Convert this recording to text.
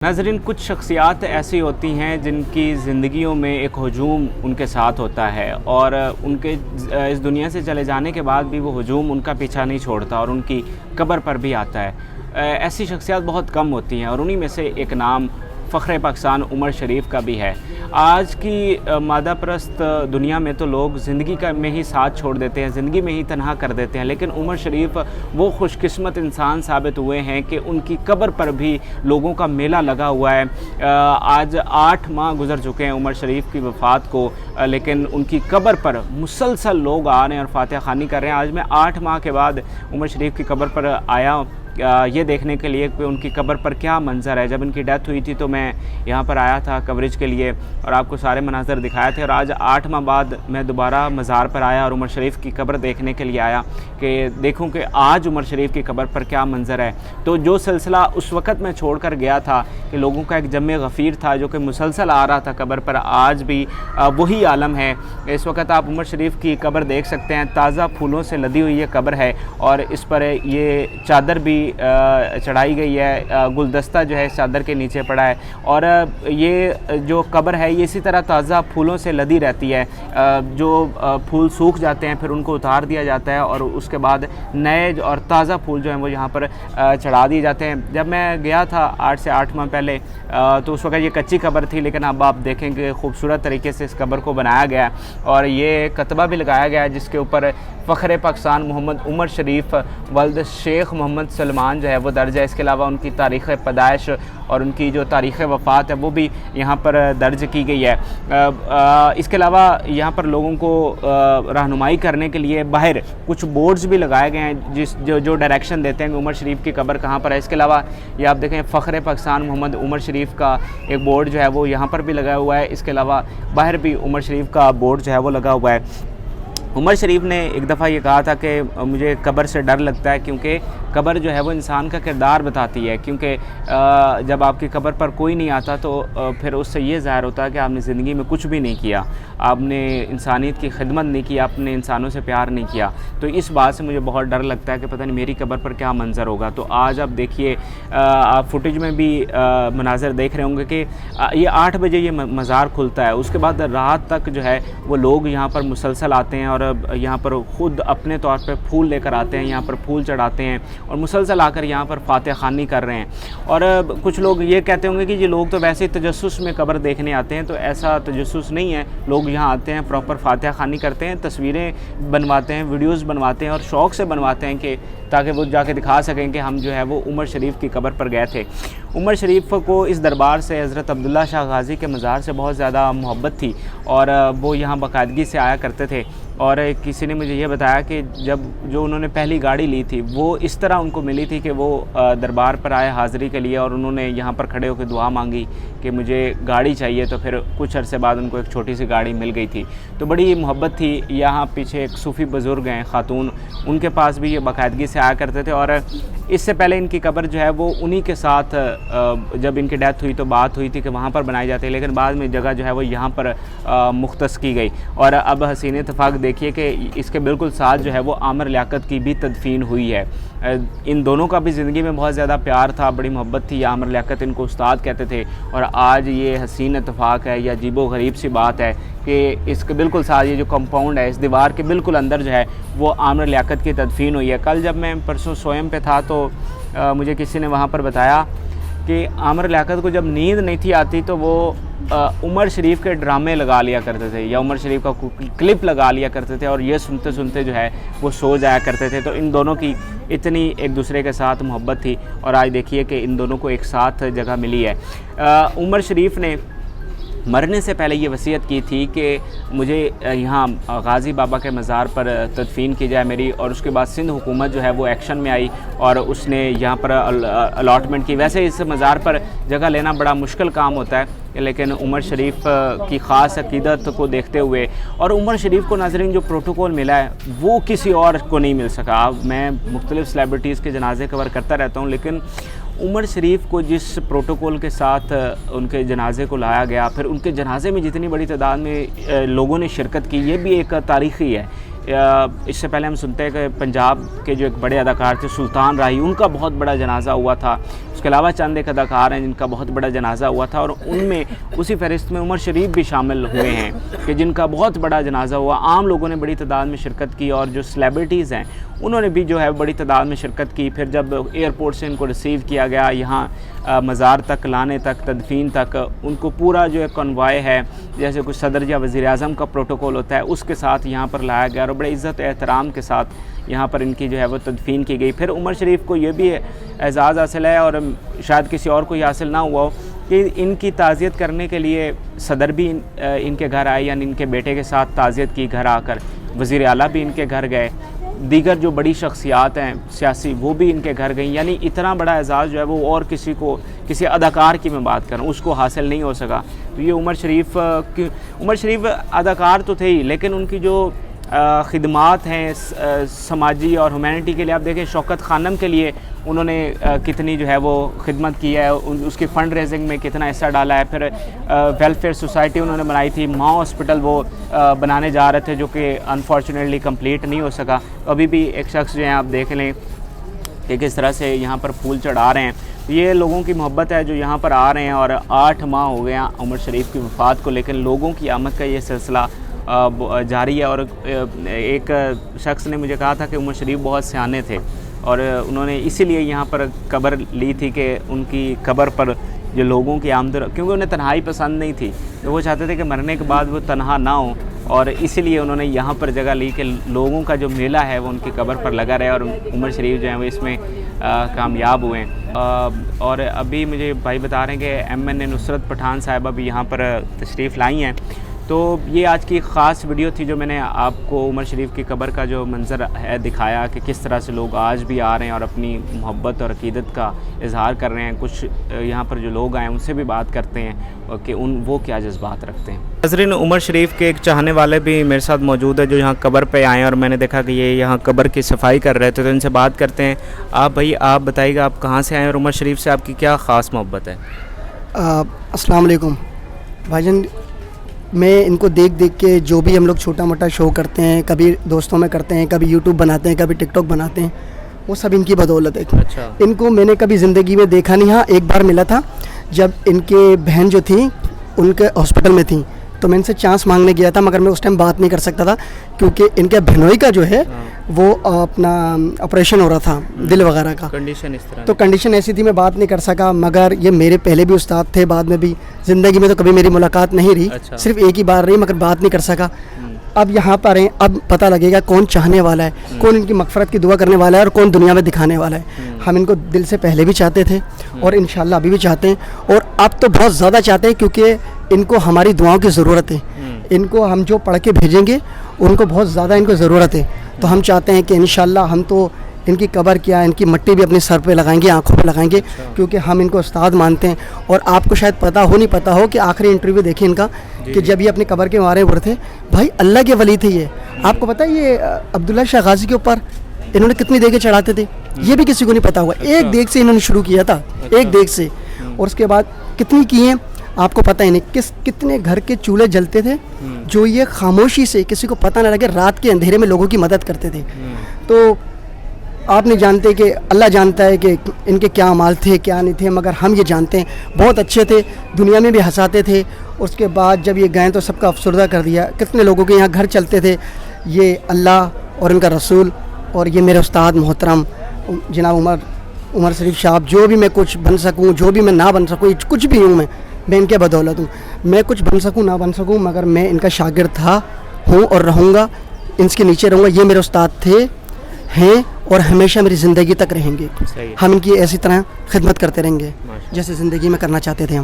नाज़रीन, कुछ शख्सियात ऐसी होती हैं जिनकी ज़िंदगियों में एक हजूम उनके साथ होता है और उनके इस दुनिया से चले जाने के बाद भी वो हजूम उनका पीछा नहीं छोड़ता और उनकी कब्र पर भी आता है। ऐसी शख्सियात बहुत कम होती हैं और उन्हीं में से एक नाम फ़ख्र पाकिस्तान उमर शरीफ का भी है। आज की मादा परस्त दुनिया में तो लोग ज़िंदगी का में ही साथ छोड़ देते हैं, ज़िंदगी में ही तन्हा कर देते हैं, लेकिन उमर शरीफ वो खुशकिस्मत इंसान साबित हुए हैं कि उनकी कब्र पर भी लोगों का मेला लगा हुआ है। आज 8 माह गुजर चुके हैं उमर शरीफ की वफ़ात को, लेकिन उनकी कब्र पर मुसलसल लोग आ रहे हैं और फातिहा ख़्वानी कर रहे हैं। आज मैं 8 माह के बाद उमर शरीफ की कब्र पर आया ये देखने के लिए कि उनकी कब्र पर क्या मंज़र है। जब इनकी डेथ हुई थी तो मैं यहाँ पर आया था कवरेज के लिए और आपको सारे मनाज़र दिखाए थे, और आज 8 माह बाद मैं दोबारा मज़ार पर आया और उमर शरीफ की कब्र देखने के लिए आया कि देखूँ कि आज उमर शरीफ की कब्र पर क्या मंज़र है। तो जो सिलसिला उस वक़्त मैं छोड़ कर गया था कि लोगों का एक जमे गफ़ीर था जो कि मुसलसल आ रहा था कब्र पर, आज भी वही आलम है। इस वक्त आप उमर शरीफ की कब्र देख सकते हैं, ताज़ा फूलों से लदी हुई ये कब्र है और इस पर ये चादर भी चढ़ाई गई है, गुलदस्ता जो है इस चादर के नीचे पड़ा है और ये जो कब्र है ये इसी तरह ताज़ा फूलों से लदी रहती है। जो फूल सूख जाते हैं फिर उनको उतार दिया जाता है और उसके बाद नए और ताज़ा फूल जो हैं वो यहाँ पर चढ़ा दिए जाते हैं। जब मैं गया था 8 से 8 माह पहले तो उस वक्त ये कच्ची कब्र थी, लेकिन अब आप देखेंगे खूबसूरत तरीके से इस कब्र को बनाया गया है और ये कतबा भी लगाया गया है जिसके ऊपर फ़ख्र पाकिस्तान मोहम्मद उमर शरीफ वल्द शेख मोहम्मद सलमान जो है वो दर्ज है। इसके अलावा उनकी तारीख़ पैदाइश और उनकी जो तारीख़ वफ़ात है वो भी यहाँ पर दर्ज की गई है। इसके अलावा यहाँ पर लोगों को रहनुमाई करने के लिए बाहर कुछ बोर्ड्स भी लगाए गए हैं जो डायरेक्शन देते हैं कि उमर शरीफ की कब्र कहाँ पर है। इसके अलावा ये आप देखें फ़ख्र पाकिस्तान मोहम्मद उमर शरीफ का एक बोर्ड जो है वो यहाँ पर भी लगा हुआ है। इसके अलावा बाहर भी उमर शरीफ का बोर्ड जो है वो लगा हुआ है। उमर शरीफ ने एक दफ़ा ये कहा था कि मुझे कब्र से डर लगता है क्योंकि कब्र जो है वो इंसान का किरदार बताती है, क्योंकि जब आपकी कब्र पर कोई नहीं आता तो फिर उससे ये ज़ाहिर होता है कि आपने ज़िंदगी में कुछ भी नहीं किया, आपने इंसानियत की खिदमत नहीं की, आपने इंसानों से प्यार नहीं किया। तो इस बात से मुझे बहुत डर लगता है कि पता नहीं मेरी कब्र पर क्या मंज़र होगा। तो आज आप देखिए, आप फुटेज में भी मनाज़र देख रहे होंगे कि ये 8 बजे ये मज़ार खुलता है, उसके बाद रात तक जो है वो लोग यहाँ पर मुसलसल आते हैं और यहाँ पर ख़ुद अपने तौर पर फूल लेकर आते हैं, यहाँ पर फूल चढ़ाते हैं और मुसलसल आकर यहाँ पर फातिहा ख़्वानी कर रहे हैं। और कुछ लोग ये कहते होंगे कि ये लोग तो वैसे ही तजस्सुस में कब्र देखने आते हैं, तो ऐसा तजस्सुस नहीं है। लोग यहाँ आते हैं, प्रॉपर फातिहा ख़्वानी करते हैं, तस्वीरें बनवाते हैं, वीडियोज़ बनवाते हैं और शौक़ से बनवाते हैं कि ताकि वो जाके दिखा सकें कि हम जो है वो उमर शरीफ की कब्र पर गए थे। उमर शरीफ को इस दरबार से हज़रत अब्दुल्ला शाह गाज़ी के मज़ार से बहुत ज़्यादा मोहब्बत थी और वो यहाँ बाकायदगी से आया करते थे। और किसी ने मुझे ये बताया कि जब जो उन्होंने पहली गाड़ी ली थी वो इस तरह उनको मिली थी कि वो दरबार पर आए हाज़िरी के लिए और उन्होंने यहाँ पर खड़े होकर दुआ मांगी कि मुझे गाड़ी चाहिए, तो फिर कुछ अरसे बाद उनको एक छोटी सी गाड़ी मिल गई थी। तो बड़ी मोहब्बत थी। यहाँ पीछे एक सूफ़ी बुज़ुर्ग हैं ख़ातून, उनके पास भी ये बाकायदगी से आया करते थे और इससे पहले इनकी कब्र जो है वो उन्हीं के साथ जब इनकी डेथ हुई तो बात हुई थी कि वहाँ पर बनाई जाती है, लेकिन बाद में जगह जो है वो यहाँ पर मुख्तस की गई। और अब हसीन इत्तफ़ाक़ देखिए कि इसके बिल्कुल साथ जो है वो आमिर लियाकत की भी तदफीन हुई है। इन दोनों का भी ज़िंदगी में बहुत ज़्यादा प्यार था, बड़ी मोहब्बत थी। आमिर लियाकत इनको उस्ताद कहते थे और आज ये हसीन इत्तफ़ाक़ है या अजीबो गरीब सी बात है कि इसके बिल्कुल साथ ये जो कंपाउंड है इस दीवार के बिल्कुल अंदर जो है वो आमिर लियाकत की तदफीन हुई है। कल जब मैं परसों सोयम पे था तो मुझे किसी ने वहाँ पर बताया कि आमिर लियाकत को जब नींद नहीं थी आती तो वो उमर शरीफ के ड्रामे लगा लिया करते थे या उमर शरीफ का क्लिप लगा लिया करते थे और ये सुनते सुनते जो है वो सो जाया करते थे। तो इन दोनों की इतनी एक दूसरे के साथ मोहब्बत थी और आज देखिए कि इन दोनों को एक साथ जगह मिली है। उमर शरीफ ने मरने से पहले ये वसीयत की थी कि मुझे यहाँ गाज़ी बाबा के मज़ार पर तदफीन की जाए मेरी, और उसके बाद सिंध हुकूमत जो है वो एक्शन में आई और उसने यहाँ पर अलॉटमेंट की। वैसे इस मज़ार पर जगह लेना बड़ा मुश्किल काम होता है, लेकिन उमर शरीफ की ख़ास अक़ीदत को देखते हुए और उमर शरीफ को नाज़रीन जो प्रोटोकॉल मिला है वो किसी और को नहीं मिल सका। मैं मुख्तलिफ़ सेलिब्रिटीज़ के जनाज़े कवर करता रहता हूँ, लेकिन उमर शरीफ को जिस प्रोटोकॉल के साथ उनके जनाजे को लाया गया, फिर उनके जनाजे में जितनी बड़ी तादाद में लोगों ने शिरकत की, ये भी एक तारीख़ी है। اس سے پہلے ہم سنتے ہیں کہ پنجاب کے جو ایک بڑے اداکار تھے سلطان راہی، ان کا بہت بڑا جنازہ ہوا تھا. اس کے علاوہ چند ایک اداکار ہیں جن کا بہت بڑا جنازہ ہوا تھا، اور ان میں اسی فہرست میں عمر شریف بھی شامل ہوئے ہیں کہ جن کا بہت بڑا جنازہ ہوا. عام لوگوں نے بڑی تعداد میں شرکت کی، اور جو سیلیبریٹیز ہیں انہوں نے بھی جو ہے بڑی تعداد میں شرکت کی. پھر جب ایئرپورٹ سے ان کو ریسیو کیا گیا، یہاں مزار تک لانے تک، تدفین تک، ان کو پورا جو ہے کنوائے ہے جیسے کچھ صدر یا وزیر اعظم کا پروٹوکول ہوتا ہے اس کے ساتھ یہاں پر لایا گیا، اور بڑے عزت و احترام کے ساتھ یہاں پر ان کی جو ہے وہ تدفین کی گئی. پھر عمر شریف کو یہ بھی اعزاز حاصل ہے، اور شاید کسی اور کو یہ حاصل نہ ہوا ہو، کہ ان کی تعزیت کرنے کے لیے صدر بھی ان کے گھر آئے، یعنی ان کے بیٹے کے ساتھ تعزیت کی گھر آ کر. وزیر اعلیٰ بھی ان کے گھر گئے، دیگر جو بڑی شخصیات ہیں سیاسی وہ بھی ان کے گھر گئیں. یعنی اتنا بڑا اعزاز جو ہے وہ اور کسی اداکار کی میں بات کروں اس کو حاصل نہیں ہو سکا. تو یہ عمر شریف اداکار تو تھے ہی، لیکن ان کی جو خدمات ہیں سماجی اور ہیومینٹی کے لیے، آپ دیکھیں شوکت خانم کے لیے انہوں نے کتنی جو ہے وہ خدمت کی ہے، اس کی فنڈ ریزنگ میں کتنا حصہ ڈالا ہے. پھر ویلفیئر سوسائٹی انہوں نے بنائی تھی، ماں ہاسپٹل وہ بنانے جا رہے تھے جو کہ انفارچونیٹلی کمپلیٹ نہیں ہو سکا. ابھی بھی ایک شخص جو ہیں آپ دیکھ لیں کہ کس طرح سے یہاں پر پھول چڑھا رہے ہیں. یہ لوگوں کی محبت ہے جو یہاں پر آ رہے ہیں، اور 8 ماہ ہو گئے ہیں عمر شریف کی وفات کو، لیکن لوگوں کی آمد کا یہ سلسلہ جاری ہے. اور ایک شخص نے مجھے کہا تھا کہ عمر شریف بہت سیانے تھے، اور انہوں نے اسی لیے یہاں پر قبر لی تھی کہ ان کی قبر پر جو لوگوں کی آمد، کیونکہ انہیں تنہائی پسند نہیں تھی، تو وہ چاہتے تھے کہ مرنے کے بعد وہ تنہا نہ ہوں، اور اسی لیے انہوں نے یہاں پر جگہ لی کہ لوگوں کا جو میلہ ہے وہ ان کی قبر پر لگا رہے، اور عمر شریف جو ہیں وہ اس میں کامیاب ہوئے ہیں. اور ابھی مجھے بھائی بتا رہے ہیں کہ MNA نصرت پٹھان صاحبہ بھی یہاں پر تشریف لائی ہیں. تو یہ آج کی خاص ویڈیو تھی جو میں نے آپ کو عمر شریف کی قبر کا جو منظر ہے دکھایا کہ کس طرح سے لوگ آج بھی آ رہے ہیں اور اپنی محبت اور عقیدت کا اظہار کر رہے ہیں. کچھ یہاں پر جو لوگ آئے ہیں ان سے بھی بات کرتے ہیں کہ وہ کیا جذبات رکھتے ہیں. ناظرین، عمر شریف کے ایک چاہنے والے بھی میرے ساتھ موجود ہے جو یہاں قبر پہ آئے ہیں، اور میں نے دیکھا کہ یہ یہاں قبر کی صفائی کر رہے تھے، تو ان سے بات کرتے ہیں. آپ بتائیے گا آپ کہاں سے آئے ہیں، اور عمر شریف سے آپ کی کیا خاص محبت ہے؟ السلام علیکم بھائی جان. میں ان کو دیکھ کے جو بھی ہم لوگ چھوٹا موٹا شو کرتے ہیں، کبھی دوستوں میں کرتے ہیں، کبھی یوٹیوب بناتے ہیں، کبھی ٹک ٹاک بناتے ہیں، وہ سب ان کی بدولت ہے. اچھا. ان کو میں نے کبھی زندگی میں دیکھا نہیں. ہاں ایک بار ملا تھا جب ان کے بہن جو تھیں ان کے ہاسپٹل میں تھیں، تو میں ان سے چانس مانگنے گیا تھا، مگر میں اس ٹائم بات نہیں کر سکتا تھا کیونکہ ان کے بہنوئی کا جو ہے وہ اپنا آپریشن ہو رہا تھا دل وغیرہ کا، کنڈیشن اس طرح، تو کنڈیشن ایسی تھی میں بات نہیں کر سکا. مگر یہ میرے پہلے بھی استاد تھے، بعد میں بھی زندگی میں تو کبھی میری ملاقات نہیں رہی. اچھا. صرف ایک ہی بار رہی مگر بات نہیں کر سکا. اب یہاں پر ہیں، اب پتہ لگے گا کون چاہنے والا ہے، کون ان کی مغفرت کی دعا کرنے والا ہے، اور کون دنیا میں دکھانے والا ہے. ہم ان کو دل سے پہلے بھی چاہتے تھے اور انشاءاللہ ابھی بھی چاہتے ہیں، اور اب تو بہت زیادہ چاہتے ہیں کیونکہ ان کو ہماری دعاؤں کی ضرورت ہے. ان کو ہم جو پڑھ کے بھیجیں گے ان کو بہت زیادہ ان کو ضرورت ہے. تو ہم چاہتے ہیں کہ انشاءاللہ ہم تو ان کی قبر کیا، ان کی مٹی بھی اپنے سر پہ لگائیں گے، آنکھوں پہ لگائیں گے، کیونکہ ہم ان کو استاد مانتے ہیں. اور آپ کو شاید پتہ ہو نہیں پتہ ہو کہ آخری انٹرویو دیکھیں ان کا کہ جب یہ اپنی قبر کے مارے ہوئے تھے، بھائی اللہ کے ولی تھے یہ. آپ کو پتہ ہے یہ عبداللہ شاہ غازی کے اوپر انہوں نے کتنی دیگیں چڑھاتے تھے، یہ بھی کسی کو نہیں پتہ ہوا. ایک دیگ سے انہوں نے شروع کیا تھا، ایک دیگ سے، اور اس کے بعد کتنی کی ہیں آپ کو پتہ ہی نہیں. کتنے گھر کے چولہے جلتے تھے جو یہ خاموشی سے کسی کو پتہ نہ لگے رات کے اندھیرے میں لوگوں کی مدد کرتے تھے. تو آپ نہیں جانتے کہ اللہ جانتا ہے کہ ان کے کیا اعمال تھے کیا نہیں تھے، مگر ہم یہ جانتے ہیں بہت اچھے تھے، دنیا میں بھی ہنساتے تھے. اس کے بعد جب یہ گئے تو سب کا افسردہ کر دیا. کتنے لوگوں کے یہاں گھر چلتے تھے. یہ اللہ اور ان کا رسول اور یہ میرے استاد محترم جناب عمر شریف صاحب، جو بھی میں کچھ بن سکوں، جو بھی میں نہ بن سکوں، کچھ بھی ہوں میں ان کے بدولت ہوں. میں کچھ بن سکوں نہ بن سکوں، مگر میں ان کا شاگرد تھا، ہوں اور رہوں گا، ان کے نیچے رہوں گا. یہ میرے استاد تھے، ہیں اور ہمیشہ میری زندگی تک رہیں گے. ہم ان کی ایسی طرح خدمت کرتے رہیں گے جیسے زندگی میں کرنا چاہتے تھے ہم.